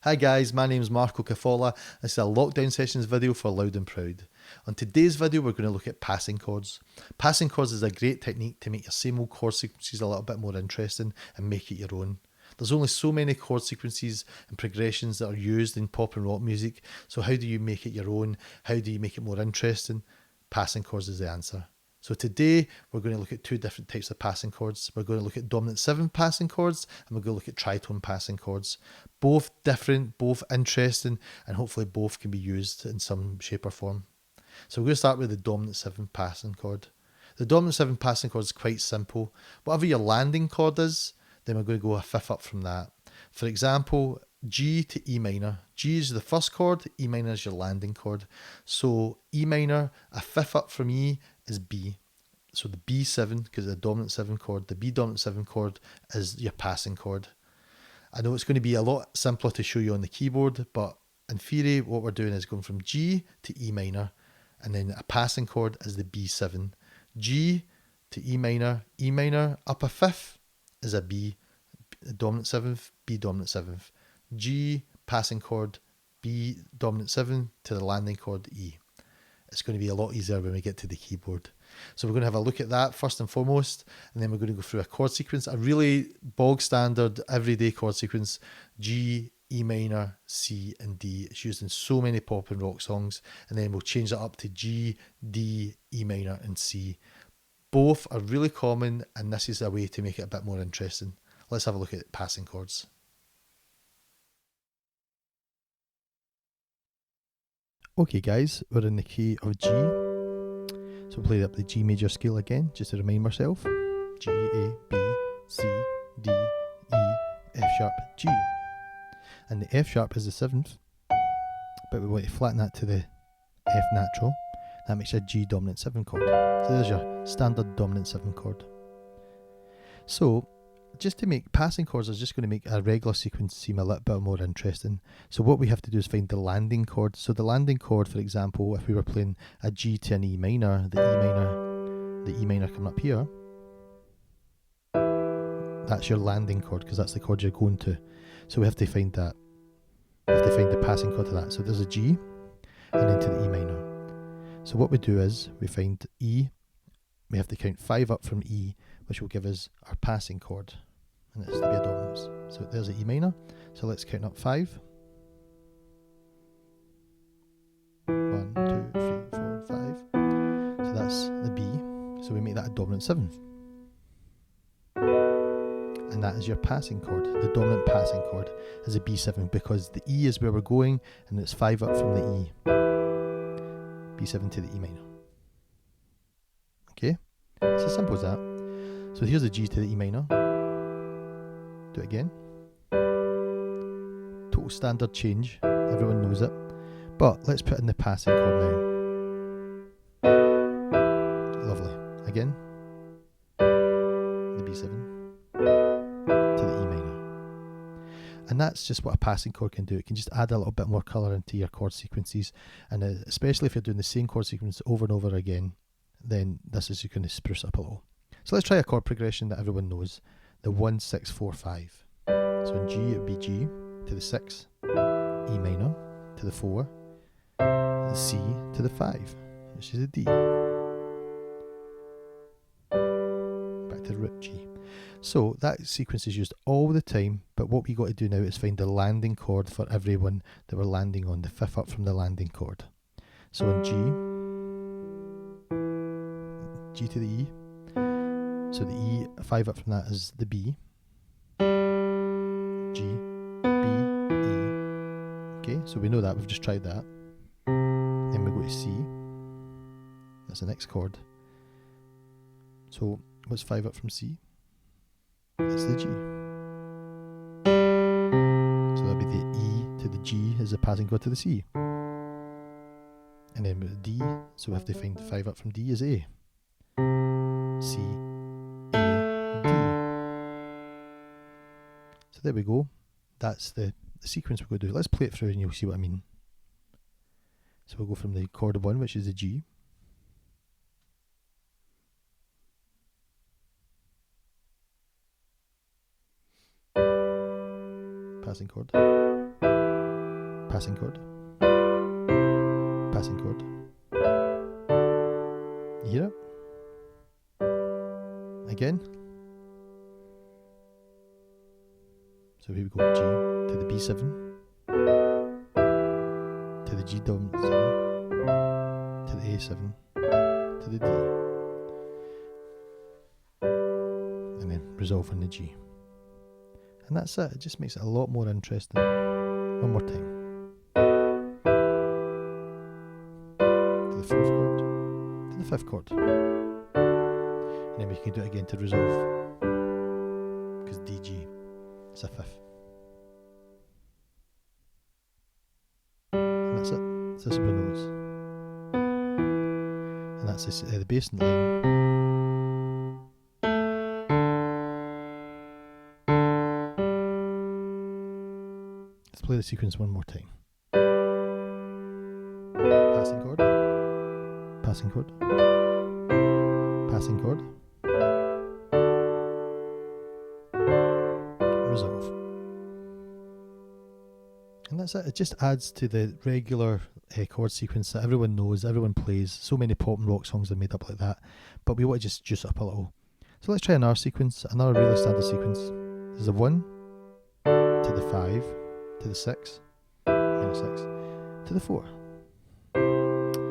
Hi guys, my name is Marco Cafola. This is a lockdown sessions video for Loud and Proud. On today's video we're going to look at passing chords. Passing chords is a great technique to make your same old chord sequences a little bit more interesting and make it your own. There's only so many chord sequences and progressions that are used in pop and rock music, so how do you make it your own? How do you make it more interesting? Passing chords is the answer. So today we're going to look at two different types of passing chords. We're going to look at dominant 7 passing chords and we're going to look at tritone passing chords. Both different, both interesting, and hopefully both can be used in some shape or form. So we're going to start with the dominant 7 passing chord. The dominant 7 passing chord is quite simple. Whatever your landing chord is, then we're going to go a fifth up from that. For example, G to E minor. G is the first chord, E minor is your landing chord. So E minor, a fifth up from E is B. So the B7, because it's a dominant 7 chord, the B dominant 7 chord is your passing chord. I know it's going to be a lot simpler to show you on the keyboard, but in theory what we're doing is going from G to E minor, and then a passing chord is the B7. G to E minor up a fifth is a B, dominant 7th, B dominant 7th. G, passing chord, B dominant 7 to the landing chord E. It's going to be a lot easier when we get to the keyboard. So we're going to have a look at that first and foremost, and then we're going to go through a chord sequence, a really bog standard everyday chord sequence: G, E minor, C and D. It's used in so many pop and rock songs, and then we'll change it up to G, D, E minor and C. Both are really common, and this is a way to make it a bit more interesting. Let's have a look at passing chords. Okay guys, we're in the key of G. So we'll play up the G major scale again, just to remind myself. G, A, B, C, D, E, F sharp, G. And the F sharp is the 7th, but we want to flatten that to the F natural. That makes a G dominant 7 chord. So there's your standard dominant 7 chord. So just to make passing chords is just going to make a regular sequence seem a little bit more interesting. So what we have to do is find the landing chord. So the landing chord, for example, if we were playing a G to an E minor, the E minor coming up here, that's your landing chord because that's the chord you're going to. So we have to find that. We have to find the passing chord to that. So there's a G and then to the E minor. So what we do is we find E. We have to count 5 up from E, which will give us our passing chord. And it's to be a dominance. So there's an E minor. So let's count up 5. 1, 2, 3, 4, 5. So that's the B. So we make that a dominant 7. And that is your passing chord. The dominant passing chord is a B7 because the E is where we're going and it's 5 up from the E. B7 to the E minor. Okay? It's as simple as that. So here's the G to the E minor. Do it again. Total standard change. Everyone knows it. But let's put in the passing chord now. Lovely. Again. The B7 to the E minor. And that's just what a passing chord can do. It can just add a little bit more colour into your chord sequences. And especially if you're doing the same chord sequence over and over again, then this is going to spruce up a little. So let's try a chord progression that everyone knows. The 1, 6, 4, 5. So in G it would be G to the 6, E minor to the 4, the C to the 5, which is a D. Back to the root G. So that sequence is used all the time, but what we got to do now is find the landing chord for everyone that we're landing on, the fifth up from the landing chord. So in G to the E. So the E, 5 up from that is the B. G, B, E. Okay, so we know that, we've just tried that. Then we go to C. That's the next chord. So what's 5 up from C? That's the G. So that'll be the E to the G is the passing chord to the C. And then with the D, so we have to find 5 up from D is A. C, A, D. So there we go. That's the sequence we're going to do. Let's play it through and you'll see what I mean. So we'll go from the chord 1, which is the G. Passing chord. passing chord, passing chord. You hear it? Again. So here we go, G to the B7, to the G dominant 7, to the A7, to the D, and then resolve on the G. And that's it. It just makes it a lot more interesting. One more time. To the 4th chord, to the 5th chord. And then we can do it again to resolve, because DG is a 5th. And that's it. It's the super notes. And that's the bass in the line. Let's play the sequence one more time. Passing chord, passing chord, passing chord, resolve. And that's it. It just adds to the regular chord sequence that everyone knows, everyone plays. So many pop and rock songs are made up like that, but we want to just juice it up a little. So let's try another sequence, another really standard sequence. There's a 1 to the 5 to the 6, minus 6, to the 4.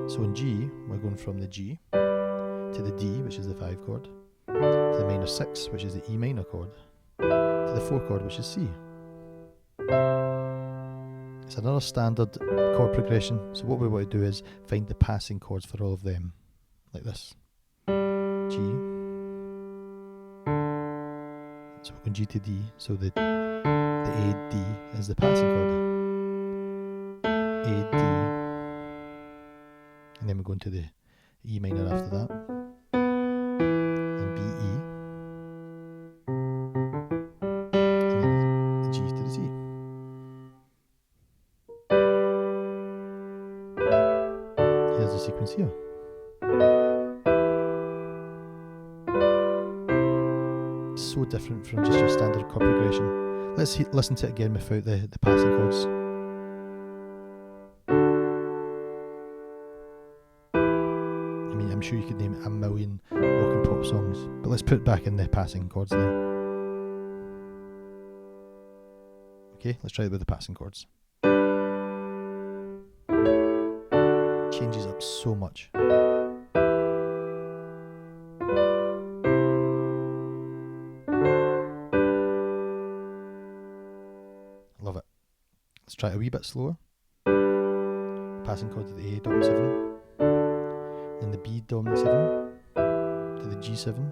So in G, we're going from the G to the D, which is the 5 chord, to the minor 6, which is the E minor chord, to the 4 chord, which is C. It's another standard chord progression. So what we want to do is find the passing chords for all of them, like this. G. So we're going G to D. So the A, D is the passing chord. A, D. And then we're going to the E minor after that. And B, E. And then the G to the C. Here's the sequence here. So different from just your standard chord progression. Let's listen to it again without the passing chords. I mean, I'm sure you could name a million rock and pop songs, but let's put it back in the passing chords now. Okay, let's try it with the passing chords. Changes up so much. Love it. Let's try it a wee bit slower. Passing chord to the A dominant 7, then the B dominant 7, to the G7,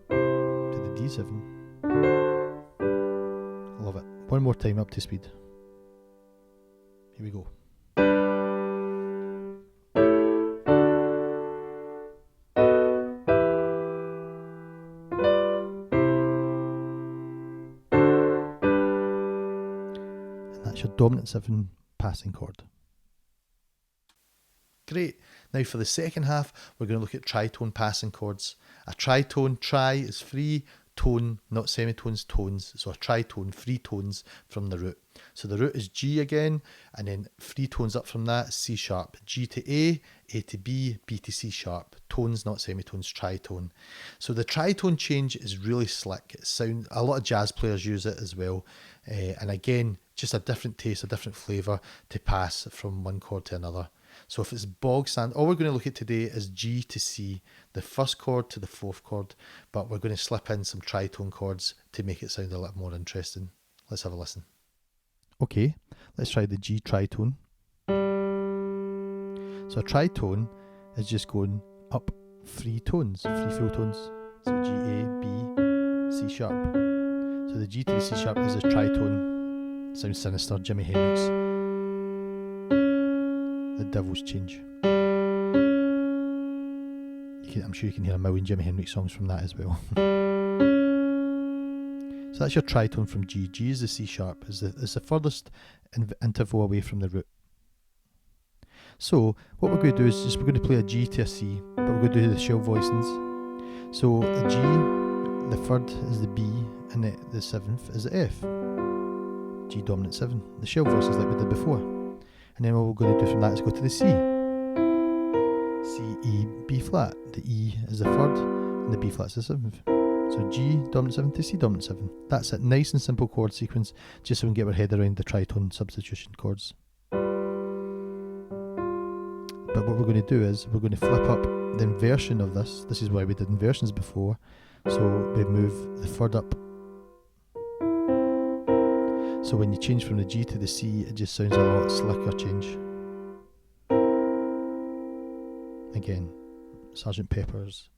to the D7. Love it. One more time up to speed. Here we go. That's your dominant 7 passing chord. Great. Now for the second half, we're going to look at tritone passing chords. A tritone, tri is free, tone, not semitones, tones. So a tritone, free tones from the root. So the root is G again, and then free tones up from that, C sharp. G to A to B, B to C sharp. Tones, not semitones, tritone. So the tritone change is really slick. A lot of jazz players use it as well. And again, just a different taste, a different flavour to pass from one chord to another. So if it's bog standard, all we're going to look at today is G to C, the first chord to the 4th chord, but we're going to slip in some tritone chords to make it sound a little more interesting. Let's have a listen. Okay, let's try the G tritone. So a tritone is just going up 3 tones, 3 full tones. So G, A, B, C sharp. So the G to the C sharp is a tritone. Sounds sinister, Jimi Hendrix. The Devil's Change. I'm sure you can hear a million Jimi Hendrix songs from that as well. So that's your tritone from G. G is the C sharp, is the furthest interval away from the root. So what we're going to do is we're going to play a G to a C, but we're going to do the shell voicings. So a G, the third is the B, and the 7th is the F. G dominant 7, the shell voices like we did before. And then what we're going to do from that is go to the C. C, E, B flat. The E is the 3rd and the B flat is the 7th. So G dominant 7 to C dominant 7. That's it, nice and simple chord sequence, just so we can get our head around the tritone substitution chords. But what we're going to do is we're going to flip up the inversion of this. This is why we did inversions before. So we move the 3rd up. So when you change from the G to the C, it just sounds a lot slicker change. Again, Sgt. Pepper's.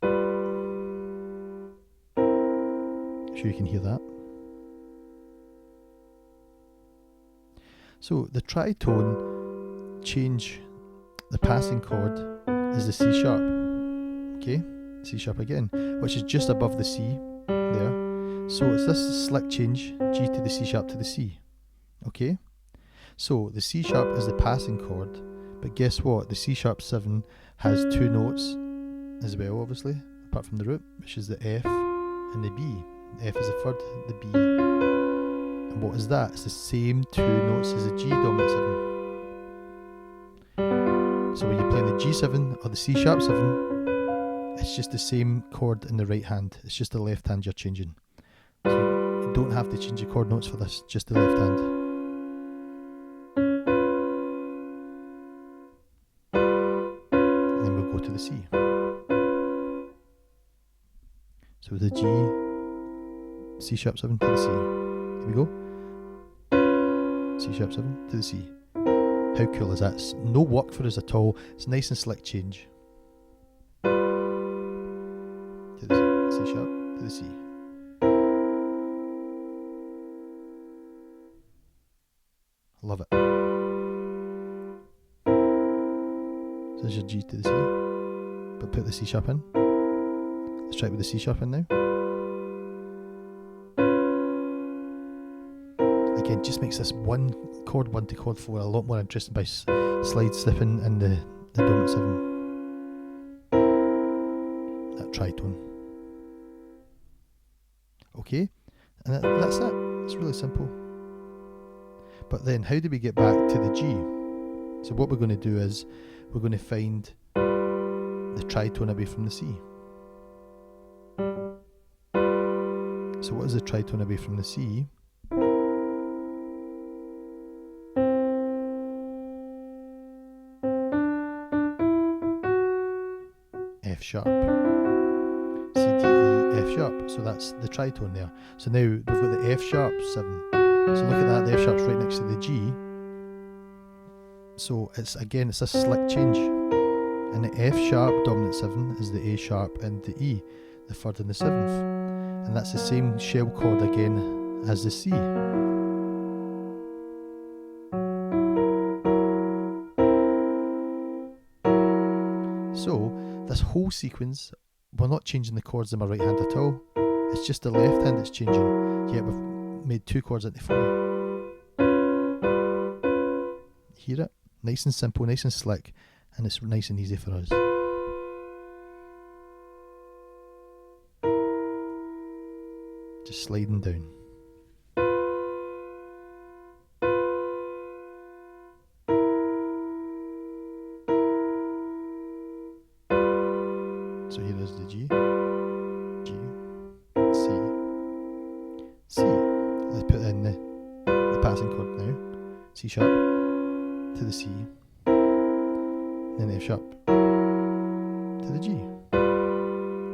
I'm sure you can hear that. So the tritone change, the passing chord is the C sharp. Okay, C sharp again, which is just above the C there. So it's this slick change, G to the C sharp to the C. Okay, so the C sharp is the passing chord, but guess what? The C sharp 7 has 2 notes as well, obviously, apart from the root, which is the F and the B. The F is the 3rd, the B. And what is that? It's the same 2 notes as the G dominant 7. So when you're playing the G7 or the C sharp 7, it's just the same chord in the right hand. It's just the left hand you're changing. So you don't have to change your chord notes for this, just the left hand. And then we'll go to the C. So with the G, C sharp 7 to the C. Here we go. C sharp 7 to the C. How cool is that? It's no work for us at all. It's nice and slick change. To the C, C sharp to the C. Love it. So there's your G to the C. But put the C sharp in. Let's try it with the C sharp in now. Again, just makes this chord 1 to chord 4 a lot more interesting by slide slipping in the dominant 7. That tritone. Okay, and that's it. It's really simple. But then how do we get back to the G? So what we're going to do is we're going to find the tritone away from the C. So what is the tritone away from the C? F sharp. C, D, E, F sharp. So that's the tritone there. So now we've got the F sharp 7. So look at that, the F sharp's right next to the G. So it's a slick change. And the F sharp dominant 7 is the A sharp and the E, the 3rd and the 7th. And that's the same shell chord again as the C. So this whole sequence, we're not changing the chords in my right hand at all. It's just the left hand that's changing. Yet we've made 2 chords into 4. Hear it? Nice and simple, nice and slick, and it's nice and easy for us. Just sliding down. So here is the G, G, C, C. Let's put in the passing chord now. C sharp to the C, then F sharp to the G.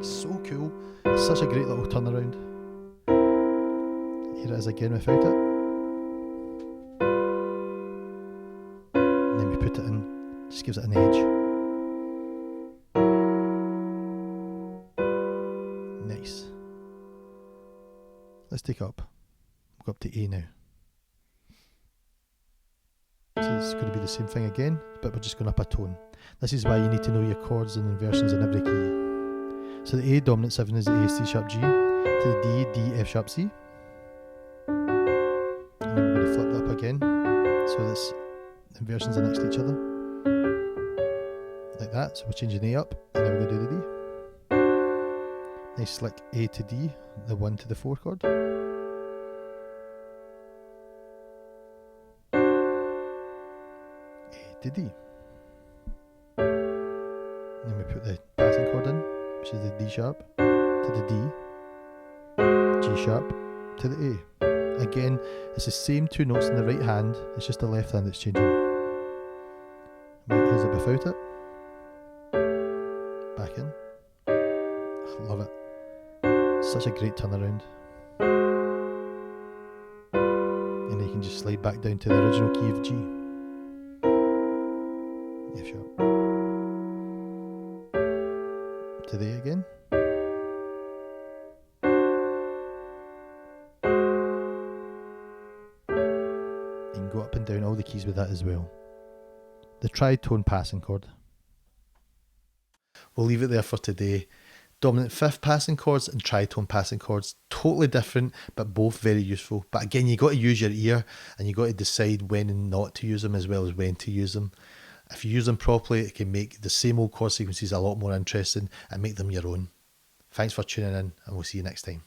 So cool. It's such a great little turnaround. Here it is again without it. And then we put it in, just gives it an edge. Nice. Let's take it up. We'll go up to A now. So it's going to be the same thing again, but we're just going up a tone. This is why you need to know your chords and inversions in every key. So the A dominant 7 is the A, C sharp, G, to the D, D, F sharp, C. And then we're going to flip that up again, so this inversions are next to each other. Like that, so we're changing A up, and then we're going to do the D. Nice slick A to D, the 1 to the 4 chord. to D. Then we put the passing chord in, which is the D sharp to the D, G sharp to the A. Again, it's the same two notes in the right hand, it's just the left hand that's changing. Right, here's it without it. Back in. I love it. Such a great turnaround. And then you can just slide back down to the original key of G. F sharp. To the A again. You can go up and down all the keys with that as well. The tritone passing chord. We'll leave it there for today. Dominant fifth passing chords and tritone passing chords, totally different, but both very useful. But again, you got to use your ear and you got to decide when and not to use them as well as when to use them. If you use them properly, it can make the same old chord sequences a lot more interesting and make them your own. Thanks for tuning in, and we'll see you next time.